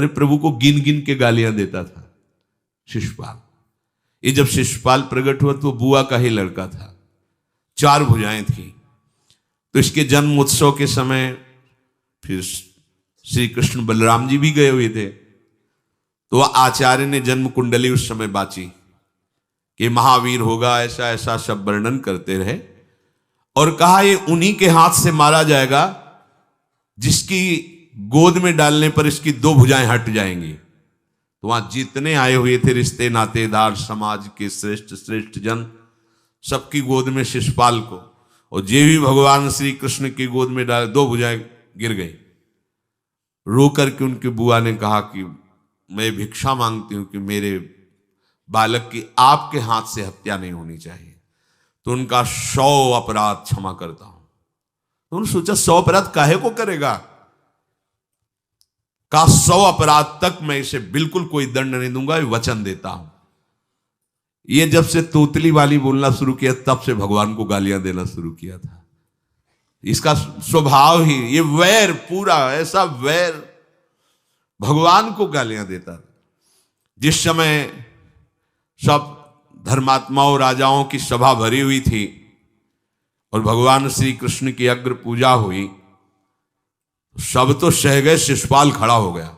अरे प्रभु को गिन गिन के गालियां देता था शिशुपाल। ये जब शिशुपाल प्रकट हुआ तो बुआ का ही लड़का था, 4 भुजाएं थी। तो इसके जन्म उत्सव के समय फिर श्री कृष्ण बलराम जी भी गए हुए थे। तो आचार्य ने जन्म कुंडली उस समय बाची कि महावीर होगा, ऐसा ऐसा सब वर्णन करते रहे और कहा ये उन्हीं के हाथ से मारा जाएगा जिसकी गोद में डालने पर इसकी 2 भुजाएं हट जाएंगी। तो वहां जितने आए हुए थे रिश्ते नातेदार, समाज के श्रेष्ठ श्रेष्ठ जन, सबकी गोद में शिशुपाल को, और जे भी भगवान श्री कृष्ण की गोद में डाले 2 भुजाएं गिर गई। रो करके उनकी बुआ ने कहा कि मैं भिक्षा मांगती हूं कि मेरे बालक की आपके हाथ से हत्या नहीं होनी चाहिए, तो उनका 100 अपराध क्षमा करता हूं। तो उन्होंने सोचा 100 अपराध काहे को करेगा, का 100 अपराध तक मैं इसे बिल्कुल कोई दंड नहीं दूंगा, वचन देता हूं। ये जब से तोतली वाली बोलना शुरू किया तब से भगवान को गालियां देना शुरू किया था। इसका स्वभाव ही ये वैर, पूरा ऐसा वैर, भगवान को गालियां देता था। जिस समय सब धर्मात्माओं राजाओं की सभा भरी हुई थी और भगवान श्री कृष्ण की अग्र पूजा हुई, सब तो सह गए, शिशुपाल खड़ा हो गया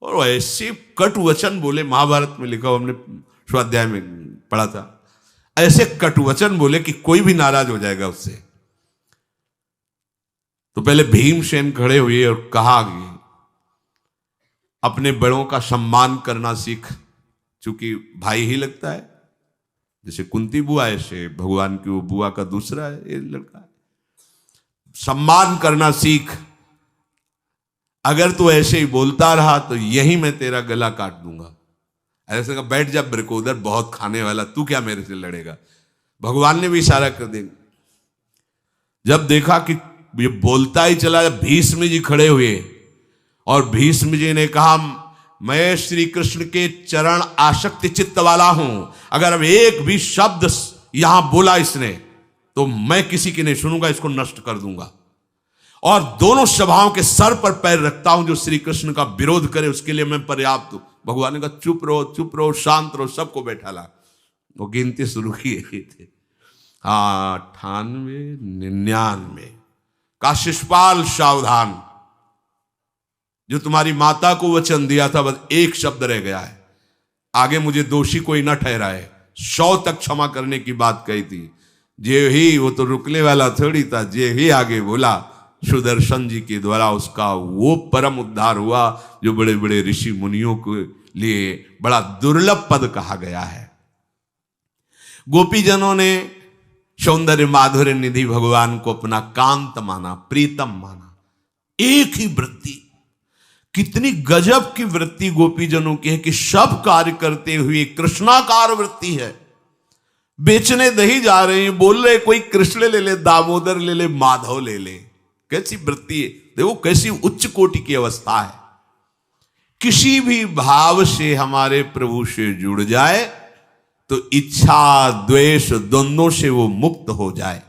और ऐसे कटु वचन बोले। महाभारत में लिखा, हमने स्वाध्याय में पढ़ा था, ऐसे कटु वचन बोले कि कोई भी नाराज हो जाएगा उससे। तो पहले भीमसेन खड़े हुए और कहा कि अपने बड़ों का सम्मान करना सीख, चूंकि भाई ही लगता है, जैसे कुंती बुआ ऐसे भगवान की वो बुआ का दूसरा है, ये लड़का है। सम्मान करना सीख, अगर तू ऐसे ही बोलता रहा तो यही मैं तेरा गला काट दूंगा। ऐसे कहा बैठ जा ब्रकोदर, बहुत खाने वाला, तू क्या मेरे से लड़ेगा। भगवान ने भी इशारा कर दिया। जब देखा कि ये बोलता ही चला, भीष्म जी खड़े हुए और भीष्म जी ने कहा मैं श्री कृष्ण के चरण आसक्ति चित्त वाला हूं, अगर अब एक भी शब्द यहां बोला इसने तो मैं किसी की नहीं सुनूंगा, इसको नष्ट कर दूंगा। और दोनों सभाओं के सर पर पैर रखता हूं, जो श्री कृष्ण का विरोध करे उसके लिए मैं पर्याप्त हूं। भगवान ने कहा चुप रहो, शांत रहो, सबको बैठा ला। वो गिनती शुरू किए थे, 98, 99 का शिशुपाल सावधान, जो तुम्हारी माता को वचन दिया था बस एक शब्द रह गया है, आगे मुझे दोषी कोई न ठहराए। 100 तक क्षमा करने की बात कही थी। जे ही, वो तो रुकने वाला थोड़ी था, जे ही आगे बोला सुदर्शन जी के द्वारा उसका वो परम उद्धार हुआ जो बड़े बड़े ऋषि मुनियों के लिए बड़ा दुर्लभ पद कहा गया है। गोपीजनों ने सौंदर्य माधुर्य निधि भगवान को अपना कांत माना, प्रीतम माना। एक ही वृत्ति, कितनी गजब की वृत्ति गोपीजनों की है कि सब कार्य करते हुए कृष्णाकार वृत्ति है। बेचने दही जा रहे हैं, बोल रहे कोई कृष्ण ले ले, दामोदर ले ले, माधव ले ले। कैसी वृत्ति है, देखो कैसी उच्च कोटि की अवस्था है। किसी भी भाव से हमारे प्रभु से जुड़ जाए तो इच्छा द्वेष दोनों से वो मुक्त हो जाए।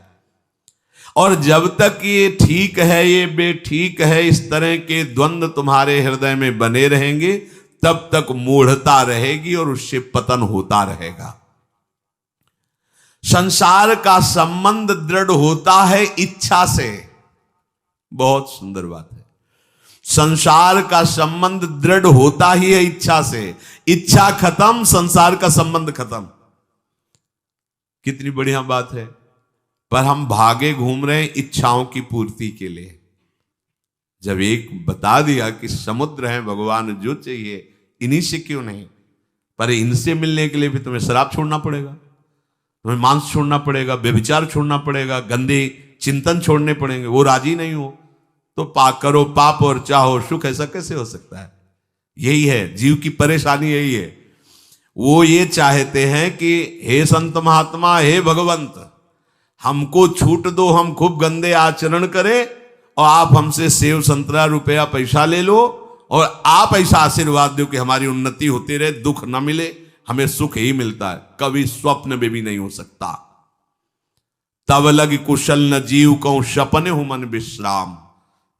और जब तक ये ठीक है ये बेठीक है, इस तरह के द्वंद्व तुम्हारे हृदय में बने रहेंगे, तब तक मूढ़ता रहेगी और उससे पतन होता रहेगा। संसार का संबंध दृढ़ होता है इच्छा से। बहुत सुंदर बात है, संसार का संबंध दृढ़ होता ही है इच्छा से। इच्छा खत्म, संसार का संबंध खत्म। कितनी बढ़िया बात है। पर हम भागे घूम रहे हैं इच्छाओं की पूर्ति के लिए। जब एक बता दिया कि समुद्र है भगवान, जो चाहिए इन्हीं से क्यों नहीं, पर इनसे मिलने के लिए भी तुम्हें शराब छोड़ना पड़ेगा, तुम्हें मांस छोड़ना पड़ेगा, व्यभिचार छोड़ना पड़ेगा, गंदे चिंतन छोड़ने पड़ेंगे। वो राजी नहीं हो तो करो पाप और चाहो सुख। ऐसा कैसे हो सकता है? यही है जीव की परेशानी, यही है। वो ये चाहते हैं कि हे संत महात्मा, हे भगवंत, हमको छूट दो, हम खूब गंदे आचरण करें और आप हमसे सेव संतरा रुपया पैसा ले लो और आप ऐसा आशीर्वाद दो कि हमारी उन्नति होती रहे, दुख न मिले, हमें सुख ही मिलता है। कभी स्वप्न में भी नहीं हो सकता। तब लग कुशल न जीव कहूं, सपने हूं मन विश्राम,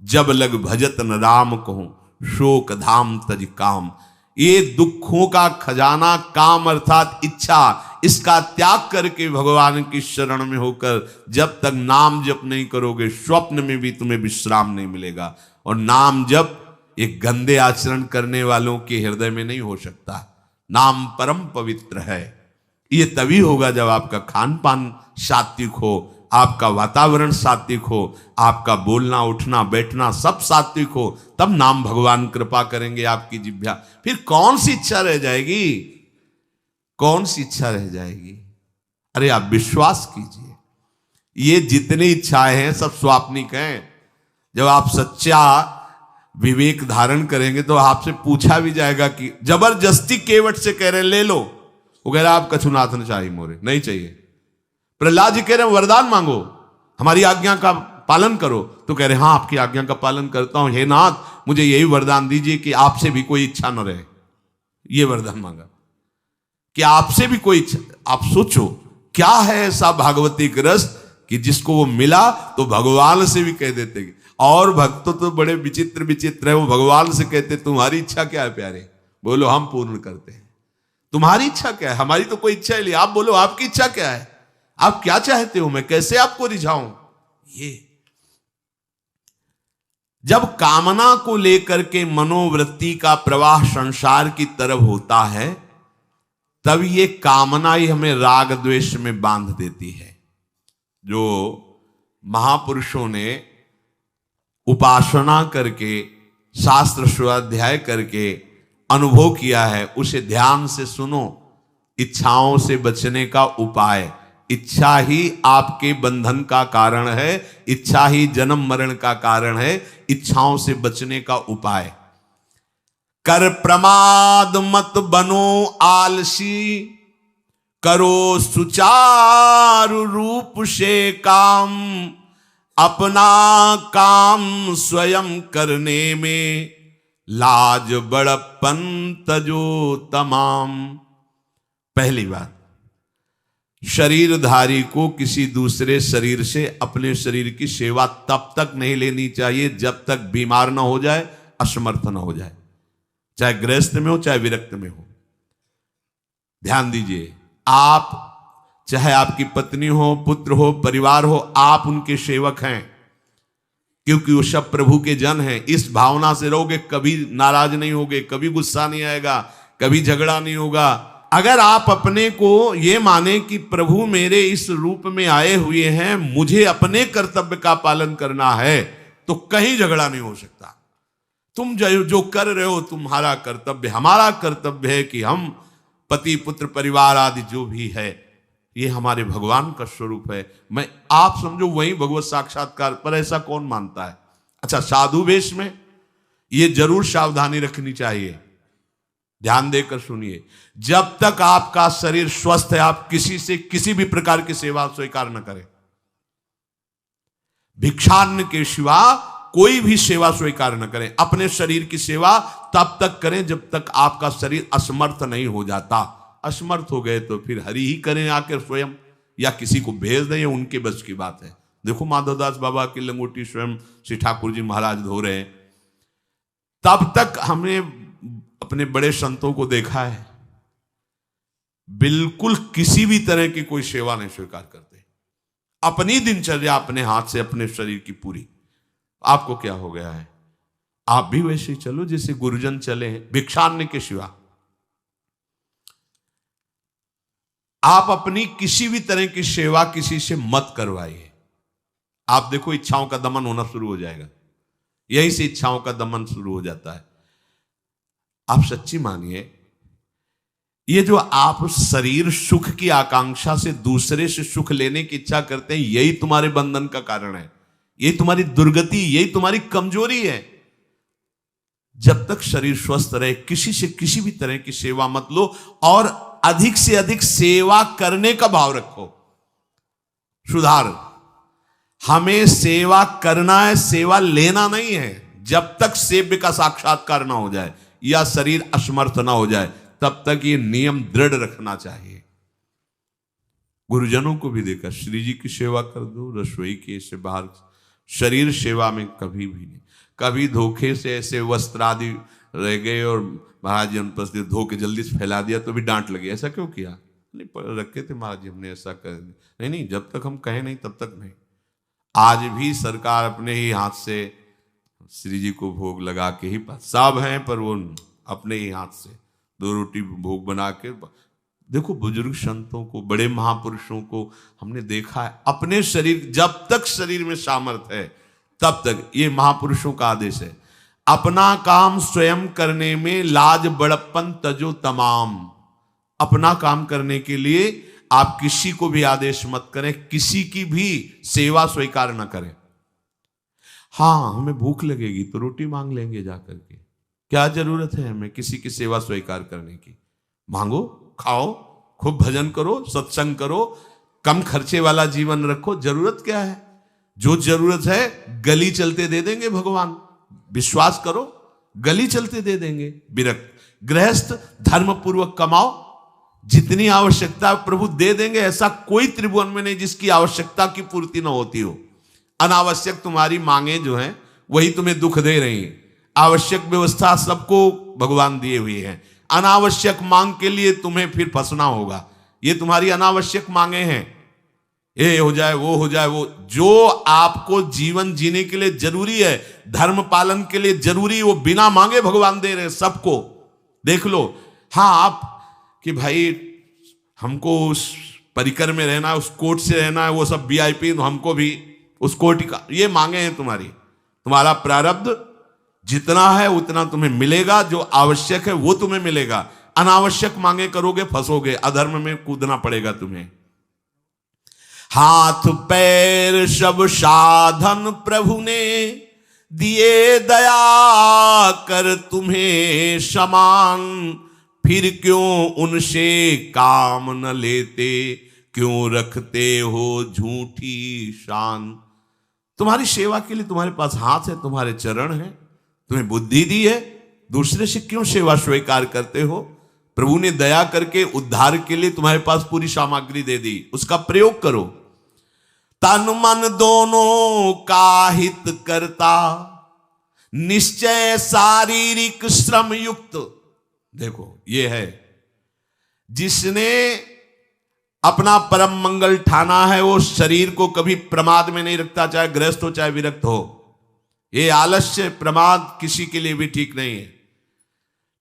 जब लग भजत न राम कहूं, शोक धाम तज काम। ये दुखों का खजाना काम अर्थात इच्छा, इसका त्याग करके भगवान की शरण में होकर जब तक नाम जप नहीं करोगे, स्वप्न में भी तुम्हें विश्राम नहीं मिलेगा। और नाम जप एक गंदे आचरण करने वालों के हृदय में नहीं हो सकता। नाम परम पवित्र है। ये तभी होगा जब आपका खान पान सात्विक हो, आपका वातावरण सात्विक हो, आपका बोलना उठना बैठना सब सात्विक हो, तब नाम भगवान कृपा करेंगे आपकी जिह्वा। फिर कौन सी इच्छा रह जाएगी, कौन सी इच्छा रह जाएगी? अरे आप विश्वास कीजिए, ये जितनी इच्छाएं हैं सब स्वाप्निक हैं। जब आप सच्चा विवेक धारण करेंगे तो आपसे पूछा भी जाएगा कि जबरदस्ती केवट से कह रहे ले लो, वो कह रहा आप कछुनाथ न चाहिए मोरे, नहीं चाहिए। प्रहलाद जी कह रहे हैं वरदान मांगो, हमारी आज्ञा का पालन करो, तो कह रहे हाँ आपकी आज्ञा का पालन करता हूं, हे नाथ मुझे यही वरदान दीजिए कि आपसे भी कोई इच्छा न रहे। ये वरदान मांगा कि आपसे भी कोई इच्छा। आप सोचो क्या है ऐसा भागवतिक रस कि जिसको वो मिला तो भगवान से भी कह देते। और भक्त तो बड़े विचित्र विचित्र है, वो भगवान से कहते तुम्हारी इच्छा क्या है प्यारे, बोलो हम पूर्ण करते हैं। तुम्हारी इच्छा क्या है, हमारी तो कोई इच्छा ही नहीं, आप बोलो आपकी इच्छा क्या है, आप क्या चाहते हो, मैं कैसे आपको रिझाऊं। ये जब कामना को लेकर के मनोवृत्ति का प्रवाह संसार की तरफ होता है, तब ये कामना ही हमें राग द्वेष में बांध देती है। जो महापुरुषों ने उपासना करके शास्त्र स्वाध्याय करके अनुभव किया है, उसे ध्यान से सुनो। इच्छाओं से बचने का उपाय, इच्छा ही आपके बंधन का कारण है, इच्छा ही जन्म मरण का कारण है। इच्छाओं से बचने का उपाय, कर प्रमाद मत बनो आलसी, करो सुचारु रूप से काम, अपना काम स्वयं करने में लाज बड़प्पन तजो तमाम। पहली बात, शरीरधारी को किसी दूसरे शरीर से अपने शरीर की सेवा तब तक नहीं लेनी चाहिए जब तक बीमार ना हो जाए, असमर्थ ना हो जाए, चाहे गृहस्थ में हो चाहे विरक्त में हो। ध्यान दीजिए, आप चाहे आपकी पत्नी हो, पुत्र हो, परिवार हो, आप उनके सेवक हैं, क्योंकि वो सब प्रभु के जन हैं। इस भावना से रहोगे, कभी नाराज नहीं होगे, कभी गुस्सा नहीं आएगा, कभी झगड़ा नहीं होगा। अगर आप अपने को ये माने कि प्रभु मेरे इस रूप में आए हुए हैं, मुझे अपने कर्तव्य का पालन करना है, तो कहीं झगड़ा नहीं हो सकता। तुम जो कर रहे हो तुम्हारा कर्तव्य, हमारा कर्तव्य है कि हम पति पुत्र परिवार आदि जो भी है, ये हमारे भगवान का स्वरूप है। मैं आप समझो वही भगवत साक्षात्कार, पर ऐसा कौन मानता है? अच्छा, साधु वेश में ये जरूर सावधानी रखनी चाहिए, ध्यान देकर सुनिए। जब तक आपका शरीर स्वस्थ है, आप किसी से किसी भी प्रकार की सेवा स्वीकार न करें। भिक्षान्न के सिवा कोई भी सेवा स्वीकार न करें। अपने शरीर की सेवा तब तक करें जब तक आपका शरीर असमर्थ नहीं हो जाता। असमर्थ हो गए तो फिर हरि ही करें आकर स्वयं, या किसी को भेज दें, उनके बस की बात है। देखो माधवदास बाबा की लंगोटी स्वयं श्री ठाकुर जी महाराज धो रहे हैं। तब तक हमने अपने बड़े संतों को देखा है, बिल्कुल किसी भी तरह की कोई सेवा नहीं स्वीकार करते। अपनी दिनचर्या अपने हाथ से, अपने शरीर की पूरी। आपको क्या हो गया है? आप भी वैसे ही चलो जैसे गुरुजन चले हैं, भिक्षान्न के सिवा। आप अपनी किसी भी तरह की सेवा किसी से मत करवाइए। आप देखो इच्छाओं का दमन होना शुरू हो जाएगा, यहीं से इच्छाओं का दमन शुरू हो जाता है। आप सच्ची मानिए, ये जो आप शरीर सुख की आकांक्षा से दूसरे से सुख लेने की इच्छा करते हैं, यही तुम्हारे बंधन का कारण है, यही तुम्हारी दुर्गति, यही तुम्हारी कमजोरी है। जब तक शरीर स्वस्थ रहे, किसी से किसी भी तरह की सेवा मत लो, और अधिक से अधिक सेवा करने का भाव रखो। सुधार, हमें सेवा करना है, सेवा लेना नहीं है। जब तक सेव्य का साक्षात्कार ना हो जाए या शरीर असमर्थ ना हो जाए, तब तक ये नियम दृढ़ रखना चाहिए। गुरुजनों को भी देखा, श्री जी की सेवा कर दो, रसोई के से बाहर, शरीर सेवा में कभी भी नहीं। कभी धोखे से ऐसे वस्त्र आदि रह गए और महाराज जी अनुपस्थित धो के जल्दी से फैला दिया तो भी डांट लगी, ऐसा क्यों किया? नहीं रखे थे महाराज जी, हमने ऐसा कर दिया। नहीं, जब तक हम कहें नहीं तब तक नहीं। आज भी सरकार अपने ही हाथ से श्री जी को भोग लगा के ही, सब हैं पर वो अपने ही हाथ से 2 रोटी भोग बना के। देखो बुजुर्ग संतों को, बड़े महापुरुषों को हमने देखा है अपने शरीर, जब तक शरीर में सामर्थ्य है तब तक, ये महापुरुषों का आदेश है, अपना काम स्वयं करने में लाज बड़प्पन तजो तमाम। अपना काम करने के लिए आप किसी को भी आदेश मत करें, किसी की भी सेवा स्वीकार न करें। हाँ, हमें भूख लगेगी तो रोटी मांग लेंगे जाकर के, क्या जरूरत है हमें किसी की सेवा स्वीकार करने की? मांगो, खाओ, खूब भजन करो, सत्संग करो, कम खर्चे वाला जीवन रखो। जरूरत क्या है? जो जरूरत है गली चलते दे देंगे भगवान, विश्वास करो, गली चलते दे देंगे। विरक्त गृहस्थ धर्म पूर्वक कमाओ, जितनी आवश्यकता प्रभु दे देंगे। ऐसा कोई त्रिभुवन में नहीं जिसकी आवश्यकता की पूर्ति ना होती हो। अनावश्यक तुम्हारी मांगे जो हैं वही तुम्हें दुख दे रही हैं। आवश्यक व्यवस्था सबको भगवान दिए हुए हैं, अनावश्यक मांग के लिए तुम्हें फिर फंसना होगा। ये तुम्हारी अनावश्यक मांगे हैं, ये हो जाए, वो हो जाए, वो जो आपको जीवन जीने के लिए जरूरी है, धर्म पालन के लिए जरूरी, वो बिना मांगे भगवान दे रहे हैं सबको। देख लो। हाँ, आप कि भाई हमको उस परिकर में रहना है, उस कोर्ट से रहना है, वो सब वीआईपी, तो हमको भी उस कोर्ट का, ये मांगे हैं तुम्हारी। तुम्हारा प्रारब्ध जितना है उतना तुम्हें मिलेगा, जो आवश्यक है वो तुम्हें मिलेगा। अनावश्यक मांगे करोगे फंसोगे, अधर्म में कूदना पड़ेगा तुम्हें। हाथ पैर सब साधन प्रभु ने दिए, दया कर तुम्हें समान, फिर क्यों उनसे काम न लेते, क्यों रखते हो झूठी शान। तुम्हारी सेवा के लिए तुम्हारे पास हाथ है, तुम्हारे चरण है, तुम्हें बुद्धि दी है, दूसरे से क्यों सेवा स्वीकार करते हो? प्रभु ने दया करके उद्धार के लिए तुम्हारे पास पूरी सामग्री दे दी, उसका प्रयोग करो। तन मन दोनों का हित करता, निश्चय शारीरिक श्रम युक्त। देखो ये है, जिसने अपना परम मंगल ठाना है वो शरीर को कभी प्रमाद में नहीं रखता, चाहे गृहस्थ हो चाहे विरक्त हो। ये आलस्य प्रमाद किसी के लिए भी ठीक नहीं है।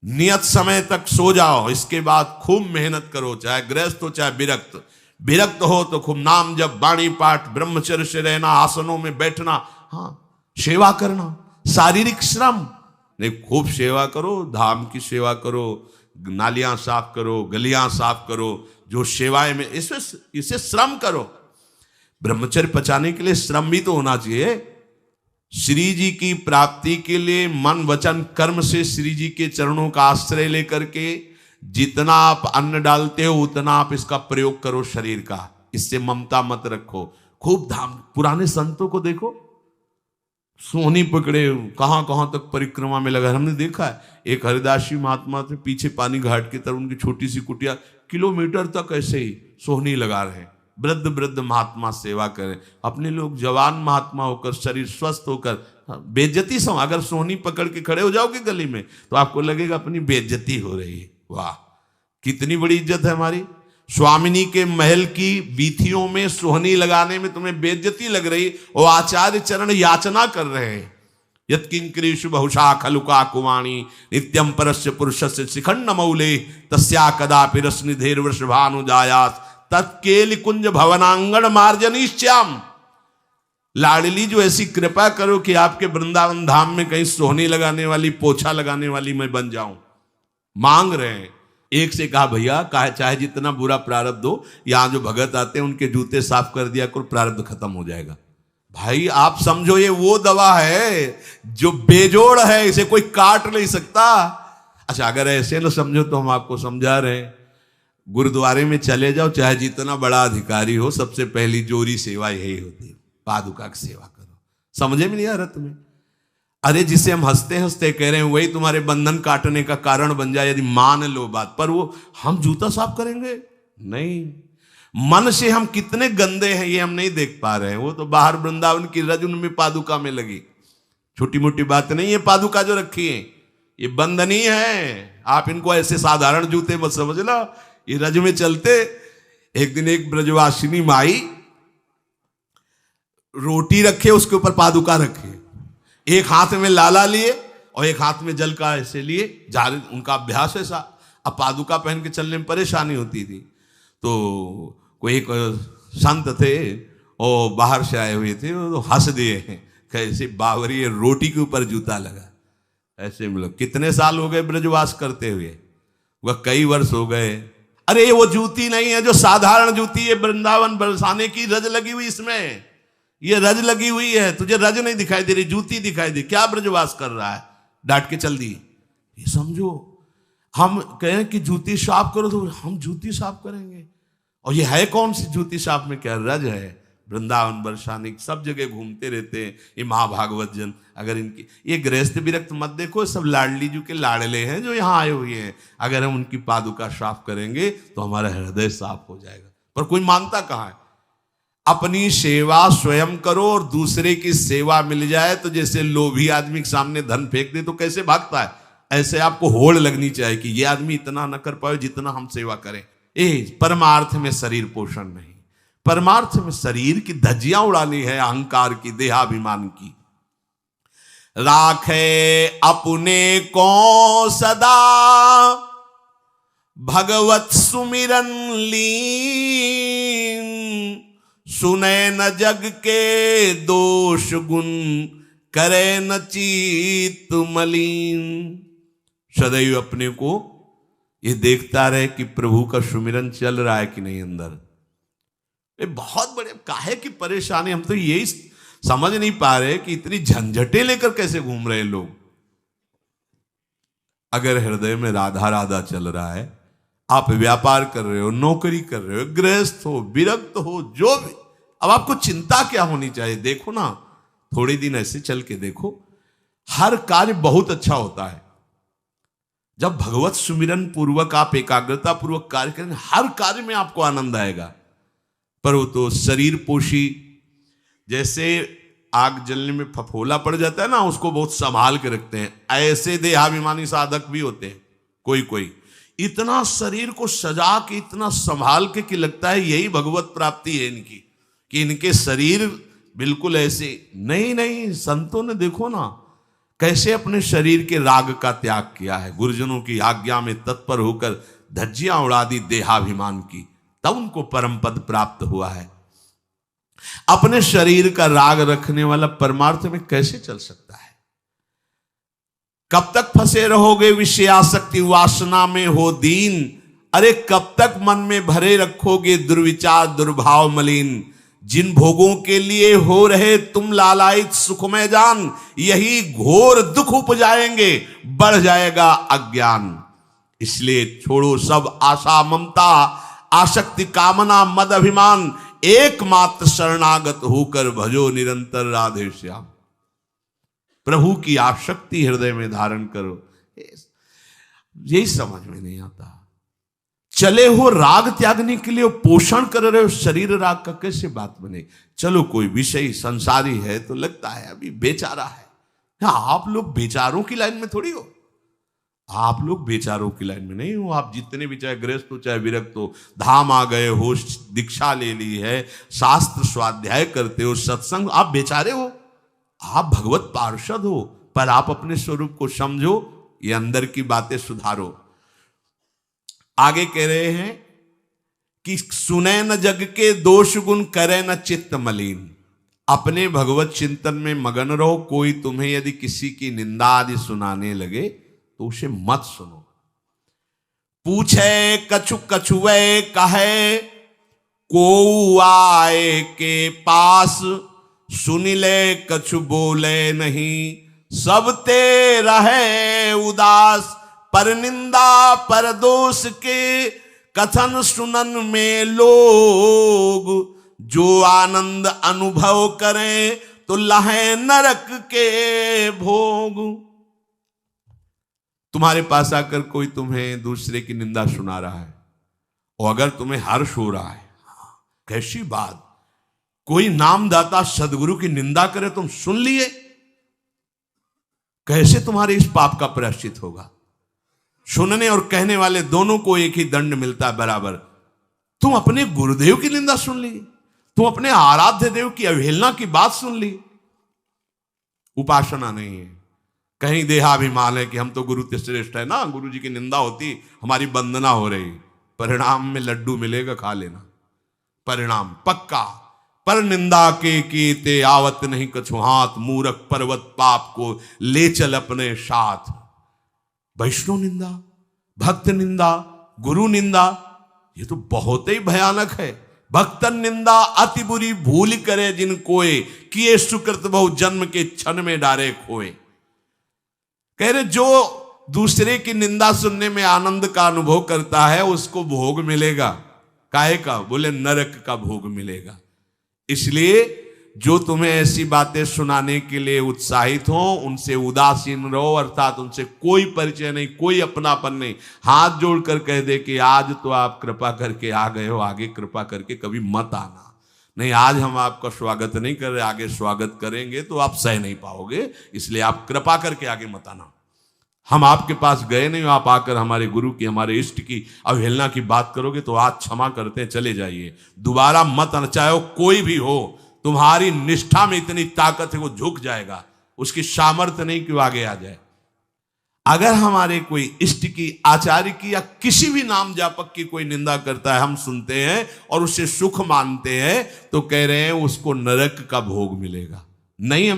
नियत समय तक सो जाओ, इसके बाद खूब मेहनत करो, चाहे गृहस्थ हो चाहे विरक्त। विरक्त हो तो खूब नाम जप, वाणी पाठ, ब्रह्मचर्य से रहना, आसनों में बैठना, हाँ सेवा करना, शारीरिक श्रम नहीं, खूब सेवा करो, धाम की सेवा करो, नालियां साफ करो, गलियां साफ करो, जो सेवाएं में इसे श्रम करो। ब्रह्मचर्य पचाने के लिए श्रम भी तो होना चाहिए। श्री जी की प्राप्ति के लिए मन वचन कर्म से श्री जी के चरणों का आश्रय लेकर के जितना आप अन्न डालते हो उतना आप इसका प्रयोग करो शरीर का। इससे ममता मत रखो। खूब धाम, पुराने संतों को देखो, सोहनी पकड़े कहां कहां तक परिक्रमा में लगा। हमने देखा है एक हरिदासी महात्मा थे, पीछे पानी घाट की तरफ उनकी छोटी सी कुटिया, किलोमीटर तक ऐसे ही सोहनी लगा रहे हैं। वृद्ध वृद्ध महात्मा सेवा करें। अपने लोग जवान महात्मा होकर, शरीर स्वस्थ होकर, बेइज्जती से अगर सोहनी पकड़ के खड़े हो जाओगे गली में तो आपको लगेगा अपनी बेइज्जती हो रही है। वाह, कितनी बड़ी इज्जत है हमारी। स्वामिनी के महल की बीथियों में सोहनी लगाने में तुम्हें बेइज्जती लग रही, और आचार्य चरण याचना कर रहे हैं। यत्किंकरीषु बहुशा खलुका कुवाणी, नित्यम परस्य पुरुषस्य शिखंड मौले, तस्या कदापि रसनिधेर वृषभानुजायास, तत्केल कुंज भवनांगण मार्जनीश्याम। लाडली जो ऐसी कृपा करो कि आपके वृंदावन धाम में कहीं सोहनी लगाने वाली, पोछा लगाने वाली मैं बन जाऊं। मांग रहे हैं। एक से कहा भैया चाहे जितना बुरा प्रारब्ध हो, यहां जो भगत आते हैं उनके जूते साफ कर दिया करो, प्रारब्ध खत्म हो जाएगा। भाई आप समझो ये वो दवा है जो बेजोड़ है, इसे कोई काट नहीं सकता। अच्छा अगर ऐसे ना समझो तो हम आपको समझा रहे हैं। गुरुद्वारे में चले जाओ, चाहे जितना बड़ा अधिकारी हो, सबसे पहली जोरी सेवा यही होती है, पादुका की सेवा करो। समझे में नहीं आ रहा तुम्हें? अरे जिसे हम हंसते हंसते कह रहे हैं वही तुम्हारे बंधन काटने का कारण बन जाए, यदि मान लो बात। पर वो हम जूता साफ करेंगे नहीं। मन से हम कितने गंदे हैं ये हम नहीं देख पा रहे हैं। वो तो बाहर वृंदावन की रज उनमें पादुका में लगी, छोटी मोटी बात नहीं है। पादुका जो रखी है ये बंधनी है, आप इनको ऐसे साधारण जूते मत समझना, ये रज में चलते। एक दिन एक ब्रजवासिनी माई रोटी रखे, उसके ऊपर पादुका रखे, एक हाथ में लाला लिए और एक हाथ में जल का ऐसे लिए जा रहे, उनका अभ्यास ऐसा। अब पादुका पहन के चलने में परेशानी होती थी, तो कोई एक संत थे और बाहर से आए हुए थे, तो हंस दिए हैं, कैसे बावरी रोटी के ऊपर जूता लगा। ऐसे मतलब कितने साल हो गए ब्रजवास करते हुए, वह कई वर्ष हो गए। अरे वो जूती नहीं है जो साधारण जूती है, वृंदावन बरसाने की रज लगी हुई, इसमें ये रज लगी हुई है, तुझे रज नहीं दिखाई दे रही, जूती दिखाई दे, क्या ब्रजवास कर रहा है, डांट के चल दी। ये समझो, हम कहें कि जूती साफ करो तो हम जूती साफ करेंगे, और ये है कौन सी जूती साफ में, क्या रज है। वृंदावन बरसाने सब जगह घूमते रहते हैं ये महाभागवत जन। अगर इनकी ये गृहस्थ विरक्त मत देखो, सब लाडली जी के लाडले हैं जो यहाँ आए हुए हैं। अगर हम उनकी पादुका साफ करेंगे तो हमारा हृदय साफ हो जाएगा, पर कोई मानता कहाँ है। अपनी सेवा स्वयं करो और दूसरे की सेवा मिल जाए तो जैसे लोभी आदमी के सामने धन फेंक दे तो कैसे भागता है, ऐसे आपको होड़ लगनी चाहिए कि ये आदमी इतना न कर पाए जितना हम सेवा करें। परमार्थ में शरीर पोषण नहीं, परमार्थ में शरीर की धज्जियां उड़ानी है, अहंकार की, देहाभिमान की। राखे अपने को सदा भगवत सुमिरन लीन, सुने न जग के दोष गुण, करे न चित्त मलिन। सदैव अपने को ये देखता रहे कि प्रभु का सुमिरन चल रहा है कि नहीं अंदर। ये बहुत बड़े काहे की परेशानी, हम तो यही समझ नहीं पा रहे कि इतनी झंझटें लेकर कैसे घूम रहे लोग। अगर हृदय में राधा राधा चल रहा है, आप व्यापार कर रहे हो, नौकरी कर रहे हो, गृहस्थ हो, विरक्त हो, जो भी, अब आपको चिंता क्या होनी चाहिए। देखो ना, थोड़े दिन ऐसे चल के देखो, हर कार्य बहुत अच्छा होता है जब भगवत सुमिरन पूर्वक आप एकाग्रता पूर्वक कार्य करेंगे, हर कार्य में आपको आनंद आएगा। पर वो तो शरीर पोषी, जैसे आग जलने में फफोला पड़ जाता है ना, उसको बहुत संभाल के रखते हैं, ऐसे देहाभिमानी साधक भी होते हैं। कोई कोई इतना शरीर को सजा के, इतना संभाल के कि लगता है यही भगवत प्राप्ति है इनकी, कि इनके शरीर बिल्कुल ऐसे नहीं। संतों ने देखो ना कैसे अपने शरीर के राग का त्याग किया है, गुरुजनों की आज्ञा में तत्पर होकर धज्जियां उड़ा दी देहाभिमान की, तब उनको परम पद प्राप्त हुआ है। अपने शरीर का राग रखने वाला परमार्थ में कैसे चल सकता है। कब तक फंसे रहोगे विषयासक्ति वासना में हो दीन, अरे कब तक मन में भरे रखोगे दुर्विचार दुर्भाव मलिन। जिन भोगों के लिए हो रहे तुम लालायित सुखमय जान, यही घोर दुख उपजाएंगे, बढ़ जाएगा अज्ञान। इसलिए छोड़ो सब आशा ममता आसक्ति कामना मद अभिमान, एकमात्र शरणागत होकर भजो निरंतर राधे श्याम। प्रभु की आसक्ति हृदय में धारण करो। यही समझ में नहीं आता। चले हो राग त्यागने के लिए, पोषण कर रहे हो शरीर राग का, कैसे बात बने। चलो कोई विषय संसारी है तो लगता है अभी बेचारा है। आप लोग बेचारों की लाइन में थोड़ी हो, आप लोग बेचारों की लाइन में नहीं हो। आप जितने भी, चाहे गृहस्थ हो चाहे विरक्त हो, धाम आ गए हो, दीक्षा ले ली है, शास्त्र स्वाध्याय करते हो, सत्संग, आप बेचारे हो, आप भगवत पार्षद हो। पर आप अपने स्वरूप को समझो, ये अंदर की बातें सुधारो। आगे कह रहे हैं कि सुने न जग के दोष गुण, करे न चित्त मलिन। अपने भगवत चिंतन में मगन रहो। कोई तुम्हें यदि किसी की निंदा आदि सुनाने लगे तो उसे मत सुनो। पूछे कछु कछुए कहे, को आए के पास, सुन ले कछु बोले नहीं, सब ते रहे उदास। पर निंदा पर दोष के कथन सुनन में लोग, जो आनंद अनुभव करें तो लहे नरक के भोग। तुम्हारे पास आकर कोई तुम्हें दूसरे की निंदा सुना रहा है और अगर तुम्हें हर्ष हो रहा है, कैसी बात, कोई नामदाता सदगुरु की निंदा करे, तुम सुन लिए, कैसे तुम्हारे इस पाप का प्रायश्चित होगा? सुनने और कहने वाले दोनों को एक ही दंड मिलता है बराबर। तुम अपने गुरुदेव की निंदा सुन ली, तुम अपने आराध्य देव की अवहेलना की बात सुन ली। उपासना नहीं है, कहीं देहाभिमान है कि हम तो गुरु श्रेष्ठ है ना, गुरु जी की निंदा होती हमारी वंदना हो रही। परिणाम में लड्डू मिलेगा, खा लेना, परिणाम पक्का। पर निंदा के कीते आवत नहीं कछु हाथ, मूरख पर्वत पाप को ले चल अपने साथ। वैष्णव निंदा, भक्त निंदा, गुरु निंदा, ये तो बहुत ही भयानक है। भक्तन निंदा अति बुरी भूल करे जिन कोय, किए सुकृत बहु जन्म के क्षण में डारे खोए। कह रहे जो दूसरे की निंदा सुनने में आनंद का अनुभव करता है उसको भोग मिलेगा। काहे का? बोले नरक का भोग मिलेगा। इसलिए जो तुम्हें ऐसी बातें सुनाने के लिए उत्साहित हो उनसे उदासीन रहो, अर्थात उनसे कोई परिचय नहीं, कोई अपनापन नहीं। हाथ जोड़कर कह दे कि आज तो आप कृपा करके आ गए हो, आगे कृपा करके कभी मत आना। नहीं, आज हम आपका स्वागत नहीं कर रहे, आगे स्वागत करेंगे तो आप सह नहीं पाओगे, इसलिए आप कृपा करके आगे मत आना। हम आपके पास गए नहीं, आप आकर हमारे गुरु की, हमारे इष्ट की अवहेलना की बात करोगे तो आज क्षमा करते हैं, चले जाइए, दोबारा मत आना। चाहे वो कोई भी हो, तुम्हारी निष्ठा में इतनी ताकत है वो झुक जाएगा, उसकी सामर्थ्य नहीं कि वो आगे आ जाए। अगर हमारे कोई इष्ट की, आचार्य की या किसी भी नाम जापक की कोई निंदा करता है, हम सुनते हैं और उसे सुख मानते हैं, तो कह रहे हैं उसको नरक का भोग मिलेगा। नहीं,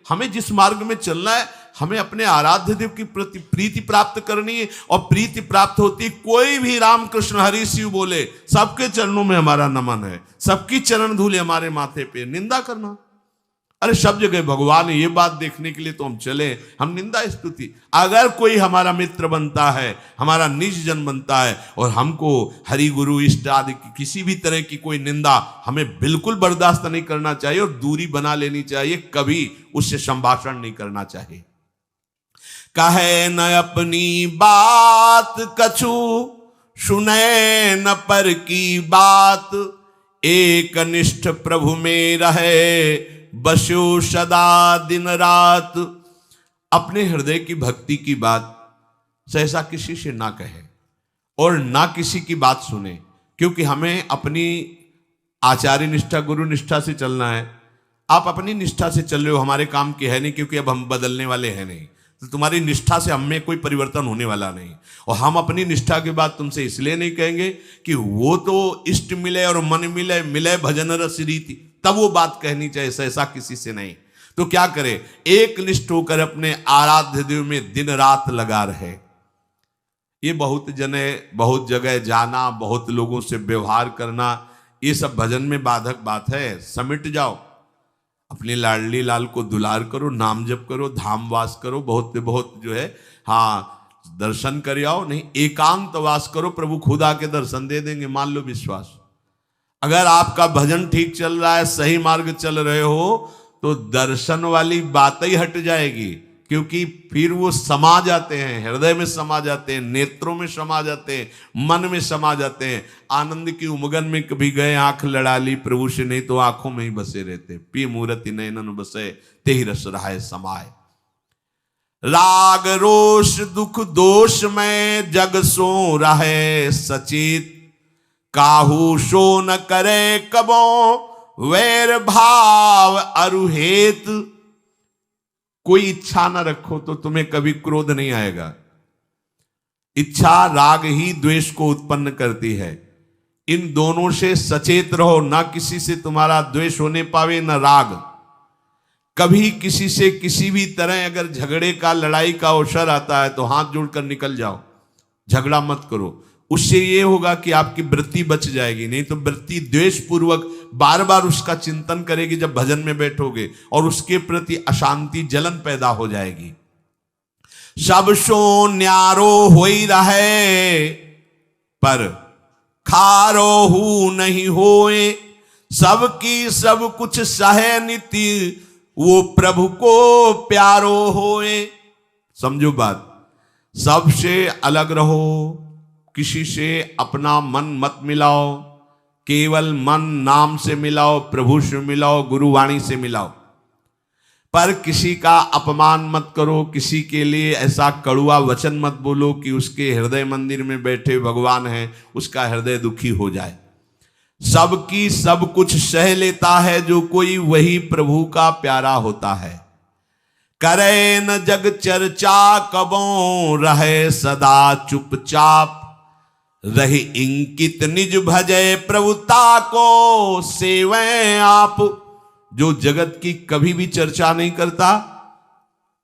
हमें जिस मार्ग में चलना है, हमें अपने आराध्य देव की प्रति प्रीति प्राप्त करनी है। और प्रीति प्राप्त होती, कोई भी राम कृष्ण हरि शिव बोले, सबके चरणों में हमारा नमन है, सबकी चरण धूले हमारे माथे पे। निंदा करना, अरे सब जगह भगवान है, ये बात देखने के लिए तो हम चले, हम निंदा स्तुति। अगर कोई हमारा मित्र बनता है, हमारा निज जन बनता है और हमको हरि गुरु इष्ट आदि की किसी भी तरह की कोई निंदा, हमें बिल्कुल बर्दाश्त नहीं करना चाहिए और दूरी बना लेनी चाहिए, कभी उससे संभाषण नहीं करना चाहिए। कहे न अपनी बात कछु, सुने न पर की बात, एक निष्ठ प्रभु में रहे, बसो सदा दिन रात। अपने हृदय की भक्ति की बात सहसा किसी से ना कहे और ना किसी की बात सुने, क्योंकि हमें अपनी आचार्य निष्ठा, गुरु निष्ठा से चलना है। आप अपनी निष्ठा से चल रहे हो, हमारे काम की है नहीं, क्योंकि अब हम बदलने वाले हैं नहीं, तो तुम्हारी निष्ठा से हमें कोई परिवर्तन होने वाला नहीं। और हम अपनी निष्ठा के बाद तुमसे इसलिए नहीं कहेंगे कि वो तो इष्ट मिले और मन मिले, मिले भजन रस रीति, तब वो बात कहनी चाहिए, ऐसा किसी से नहीं। तो क्या करे, एक निष्ठ होकर अपने आराध्य देव में दिन रात लगा रहे। ये बहुत जगह जाना, बहुत लोगों से व्यवहार करना, ये सब भजन में बाधक बात है। समिट जाओ, अपने लाडली लाल को दुलार करो, नाम जप करो, धाम वास करो, बहुत जो है, हाँ दर्शन कर आओ। नहीं, एकांत वास करो, प्रभु खुद आके दर्शन दे देंगे, मान लो विश्वास। अगर आपका भजन ठीक चल रहा है, सही मार्ग चल रहे हो, तो दर्शन वाली बात ही हट जाएगी, क्योंकि फिर वो समा जाते हैं, हृदय में समा जाते हैं, नेत्रों में समा जाते हैं, मन में समा जाते हैं। आनंद की उमगन में कभी गए, आंख लड़ा ली प्रभु से, नहीं तो आंखों में ही बसे रहते। पी मूर्ति नयनन बसे, ते ही रस रहाय समाये। राग रोष दुख दोष में जग सो रहे सचेत, काहू सो न करे कबो वैर भाव अरुहेत। कोई इच्छा न रखो तो तुम्हें कभी क्रोध नहीं आएगा। इच्छा राग ही द्वेष को उत्पन्न करती है। इन दोनों से सचेत रहो, ना किसी से तुम्हारा द्वेष होने पावे न राग। कभी किसी से किसी भी तरह अगर झगड़े का, लड़ाई का अवसर आता है तो हाथ जोड़कर निकल जाओ, झगड़ा मत करो। उससे ये होगा कि आपकी वृत्ति बच जाएगी, नहीं तो वृत्ति द्वेष पूर्वक बार बार उसका चिंतन करेगी जब भजन में बैठोगे, और उसके प्रति अशांति, जलन पैदा हो जाएगी। सब सो न्यारो होई रहे, पर खारो हु नहीं होए, सबकी सब कुछ सहे नीति, वो प्रभु को प्यारो होए। समझो बात, सबसे अलग रहो, किसी से अपना मन मत मिलाओ, केवल मन नाम से मिलाओ, प्रभु से मिलाओ, गुरुवाणी से मिलाओ। पर किसी का अपमान मत करो, किसी के लिए ऐसा कड़ुआ वचन मत बोलो कि उसके हृदय मंदिर में बैठे भगवान हैं, उसका हृदय दुखी हो जाए। सबकी सब कुछ सह लेता है जो कोई, वही प्रभु का प्यारा होता है। करे न जग चर्चा कबों, रहे सदा चुपचाप, रही इंकित निज भजय प्रभुता को सेवै आप। जो जगत की कभी भी चर्चा नहीं करता,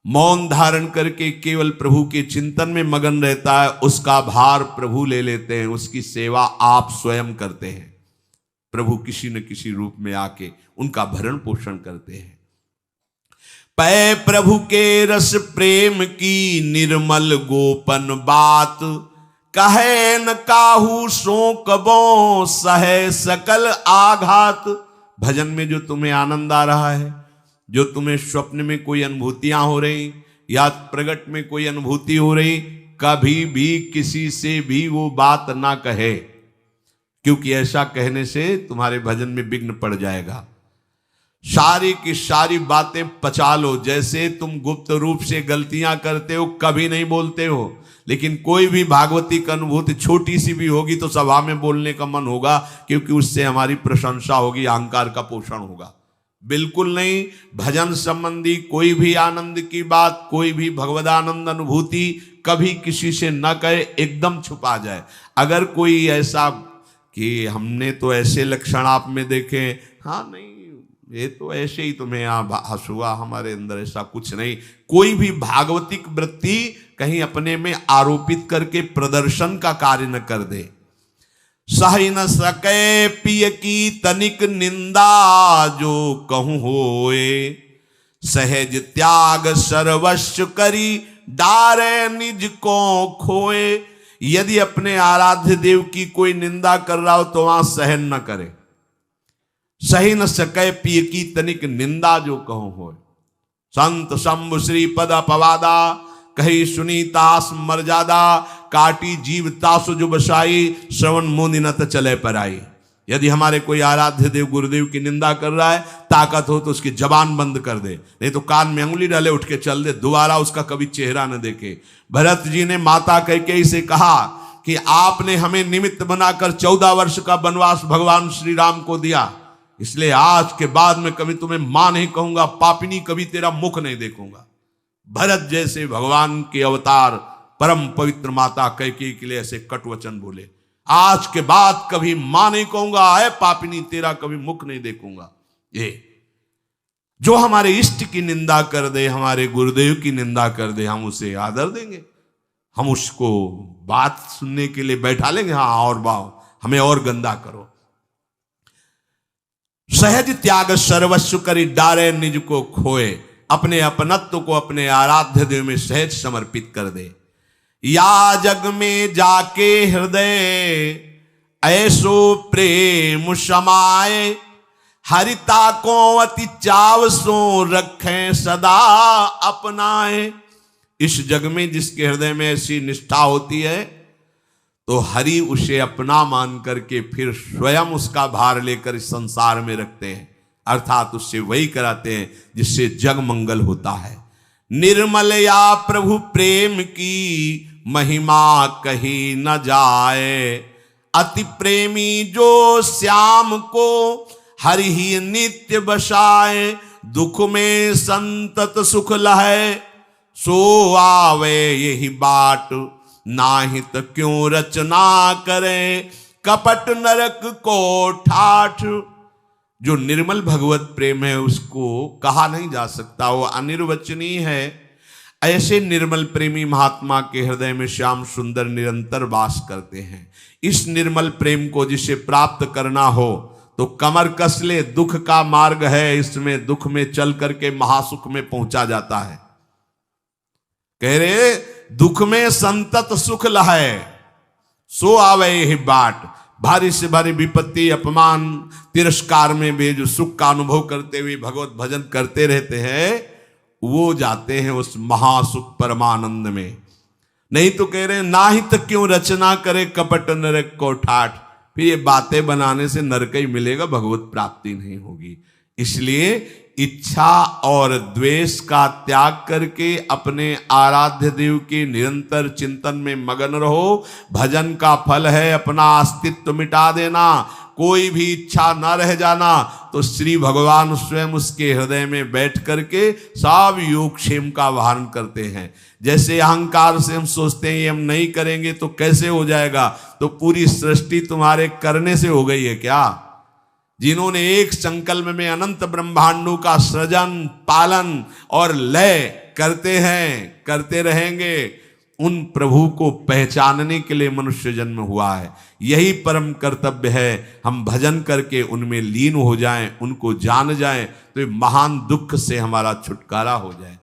मौन धारण करके केवल प्रभु के चिंतन में मगन रहता है, उसका भार प्रभु ले लेते हैं, उसकी सेवा आप स्वयं करते हैं। प्रभु किसी न किसी रूप में आके उनका भरण पोषण करते हैं। पै प्रभु के रस प्रेम की निर्मल गोपन बात, कहे न काहू सो कबों, सहे सकल आघात। भजन में जो तुम्हें आनंद आ रहा है, जो तुम्हें स्वप्न में कोई अनुभूतियां हो रही या प्रगट में कोई अनुभूति हो रही, कभी भी किसी से भी वो बात ना कहे, क्योंकि ऐसा कहने से तुम्हारे भजन में विघ्न पड़ जाएगा। सारी की सारी बातें पचा लो। जैसे तुम गुप्त रूप से गलतियां करते हो, कभी नहीं बोलते हो, लेकिन कोई भी भागवती का अनुभूति छोटी सी भी होगी तो सभा में बोलने का मन होगा, क्योंकि उससे हमारी प्रशंसा होगी, अहंकार का पोषण होगा। बिल्कुल नहीं। भजन संबंधी कोई भी आनंद की बात, कोई भी भगवदानंद अनुभूति कभी किसी से न कहे, एकदम छुपा जाए। अगर कोई ऐसा कि हमने तो ऐसे लक्षण आप में देखे, हाँ नहीं ये तो ऐसे ही तुम्हें यहाँ हंसुआ, हमारे अंदर ऐसा कुछ नहीं। कोई भी भागवतिक वृत्ति कहीं अपने में आरोपित करके प्रदर्शन का कार्य न कर दे। सह न सके पिय की तनिक निंदा, जो कहूं होए सहज त्याग सर्वस्व करी, डारे निज को खोए। यदि अपने आराध्य देव की कोई निंदा कर रहा हो तो वहां सहन न करे। सही न सके पिय की तनिक निंदा, जो कहूं होए। संत शंभु श्री पद अपवादा, कही सुनी तास मर्यादा, काटी जीव तासु जो बसाई, श्रवण मुनि न चले पर आई। यदि हमारे कोई आराध्य देव गुरुदेव की निंदा कर रहा है, ताकत हो तो उसकी जबान बंद कर दे, नहीं तो कान में अंगुली डाले उठ के चल दे, दोबारा उसका कभी चेहरा न देखे। भरत जी ने माता कैकेयी से कहा कि आपने हमें निमित्त बनाकर 14 वर्ष का वनवास भगवान श्री राम को दिया, इसलिए आज के बाद में कभी तुम्हें मां नहीं कहूंगा, पापिनी कभी तेरा मुख नहीं देखूंगा। भरत जैसे भगवान के अवतार परम पवित्र माता कैकेयी के लिए ऐसे कटु वचन बोले, आज के बाद कभी मां नहीं कहूंगा, है पापिनी तेरा कभी मुख नहीं देखूंगा। ये जो हमारे इष्ट की निंदा कर दे, हमारे गुरुदेव की निंदा कर दे, हम उसे आदर देंगे, हम उसको बात सुनने के लिए बैठा लेंगे। हाँ और बाओ, हमें और गंदा करो। सहज त्याग सर्वस्व करी, डारे निज को खोए। अपने अपनत्व को अपने आराध्य देव में सहज समर्पित कर दे। या जग में जाके हृदय ऐसो प्रेम समाए, हरिता को अति चाव सो रखें सदा अपनाए। इस जग में जिसके हृदय में ऐसी निष्ठा होती है, तो हरि उसे अपना मान करके फिर स्वयं उसका भार लेकर इस संसार में रखते हैं, अर्थात उससे वही कराते हैं जिससे जग मंगल होता है। निर्मल या प्रभु प्रेम की महिमा कही न जाए, अति प्रेमी जो श्याम को हरि ही नित्य बसाए। दुख में संतत सुख लहे, सो आवे यही बाट, नाहित क्यों रचना करे, कपट नरक को ठाठ। जो निर्मल भगवत प्रेम है उसको कहा नहीं जा सकता, वो अनिर्वचनीय है। ऐसे निर्मल प्रेमी महात्मा के हृदय में श्याम सुंदर निरंतर वास करते हैं। इस निर्मल प्रेम को जिसे प्राप्त करना हो तो कमर कस ले, दुख का मार्ग है, इसमें दुख में चल करके महासुख में पहुंचा जाता है। कह रहे दुख में संतत सुख लहे, सो आवे यही बाट। भारी से भारी विपत्ति, अपमान, तिरस्कार में भी जो सुख का अनुभव करते हुए भगवत भजन करते रहते हैं, वो जाते हैं उस महासुख परमानंद में। नहीं तो कह रहे हैं नाहित क्यों रचना करे, कपट नरक को ठाठ। फिर ये बातें बनाने से नरक ही मिलेगा, भगवत प्राप्ति नहीं होगी। इसलिए इच्छा और द्वेष का त्याग करके अपने आराध्य देव के निरंतर चिंतन में मगन रहो। भजन का फल है अपना अस्तित्व मिटा देना, कोई भी इच्छा न रह जाना। तो श्री भगवान स्वयं उसके हृदय में बैठ करके सब योगक्षेम का वाहन करते हैं। जैसे अहंकार से हम सोचते हैं ये हम नहीं करेंगे तो कैसे हो जाएगा, तो पूरी सृष्टि तुम्हारे करने से हो गई है क्या? जिन्होंने एक संकल्प में अनंत ब्रह्मांडों का सृजन, पालन और लय करते हैं, करते रहेंगे, उन प्रभु को पहचानने के लिए मनुष्य जन्म हुआ है। यही परम कर्तव्य है, हम भजन करके उनमें लीन हो जाएं, उनको जान जाएं, तो महान दुख से हमारा छुटकारा हो जाए।